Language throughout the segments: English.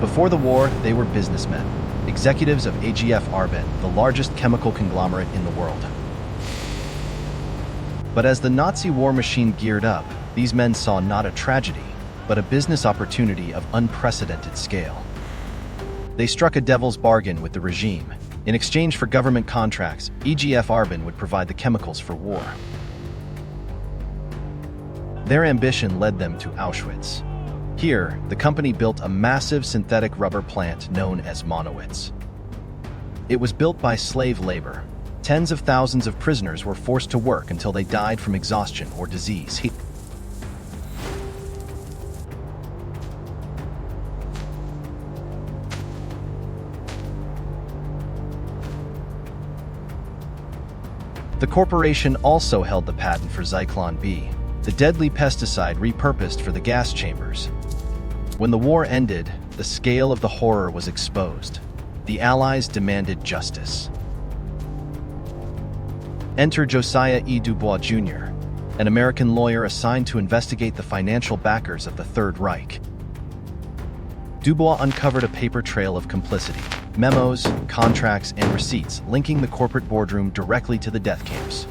Before the war, they were businessmen, executives of AGF Farben, the largest chemical conglomerate in the world. But as the Nazi war machine geared up, these men saw not a tragedy, but a business opportunity of unprecedented scale. They struck a devil's bargain with the regime. In exchange for government contracts, AGF Farben would provide the chemicals for war. Their ambition led them to Auschwitz. Here, the company built a massive synthetic rubber plant known as Monowitz. It was built by slave labor. Tens of thousands of prisoners were forced to work until they died from exhaustion or disease. The corporation also held the patent for Zyklon B, the deadly pesticide repurposed for the gas chambers. When the war ended, the scale of the horror was exposed. The Allies demanded justice. Enter Josiah E. DuBois Jr., an American lawyer assigned to investigate the financial backers of the Third Reich. DuBois uncovered a paper trail of complicity, memos, contracts, and receipts linking the corporate boardroom directly to the death camps.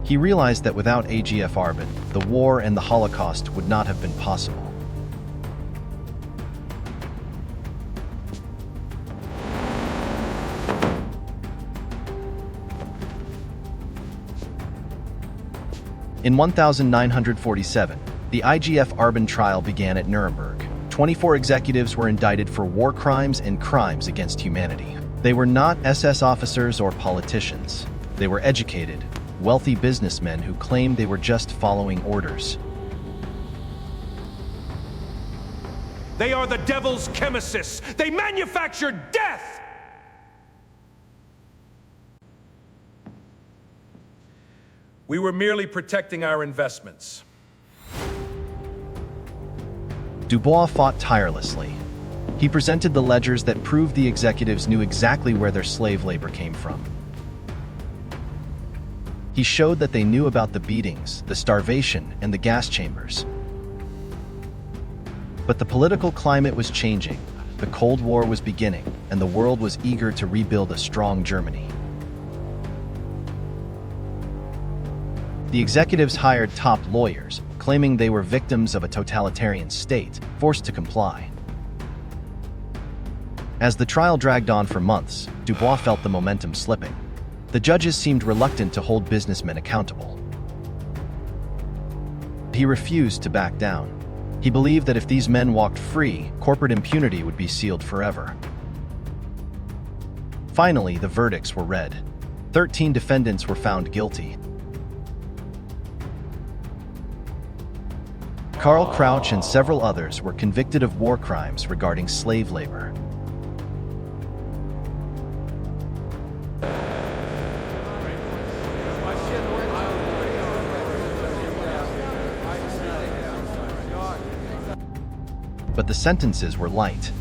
He realized that without AGF Farben, the war and the Holocaust would not have been possible. In 1947, the AGF Farben trial began at Nuremberg. 24 executives were indicted for war crimes and crimes against humanity. They were not SS officers or politicians. They were educated, wealthy businessmen who claimed they were just following orders. They are the devil's chemists. They manufacture death! We were merely protecting our investments. DuBois fought tirelessly. He presented the ledgers that proved the executives knew exactly where their slave labor came from. He showed that they knew about the beatings, the starvation, and the gas chambers. But the political climate was changing, the Cold War was beginning, and the world was eager to rebuild a strong Germany. The executives hired top lawyers, claiming they were victims of a totalitarian state, forced to comply. As the trial dragged on for months, DuBois felt the momentum slipping. The judges seemed reluctant to hold businessmen accountable. He refused to back down. He believed that if these men walked free, corporate impunity would be sealed forever. Finally, the verdicts were read. 13 defendants were found guilty. Karl Crouch and several others were convicted of war crimes regarding slave labor. But the sentences were light.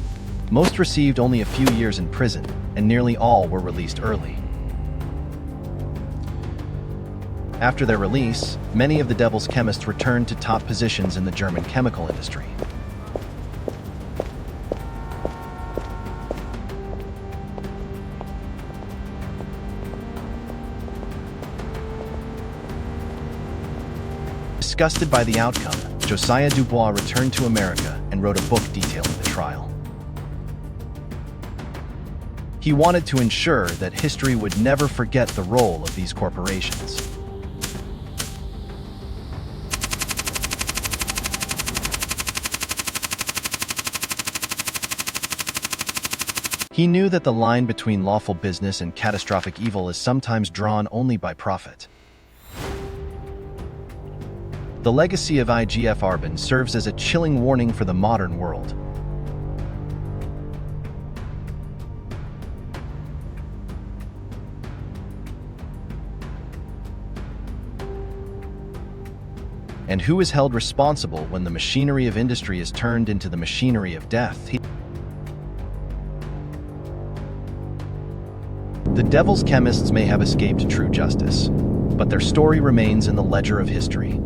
Most received only a few years in prison, and nearly all were released early. After their release, many of the devil's chemists returned to top positions in the German chemical industry. Disgusted by the outcome, Josiah DuBois returned to America and wrote a book detailing the trial. He wanted to ensure that history would never forget the role of these corporations. He knew that the line between lawful business and catastrophic evil is sometimes drawn only by profit. The legacy of AGF Farben serves as a chilling warning for the modern world. And who is held responsible when the machinery of industry is turned into the machinery of death? The devil's chemists may have escaped true justice, but their story remains in the ledger of history.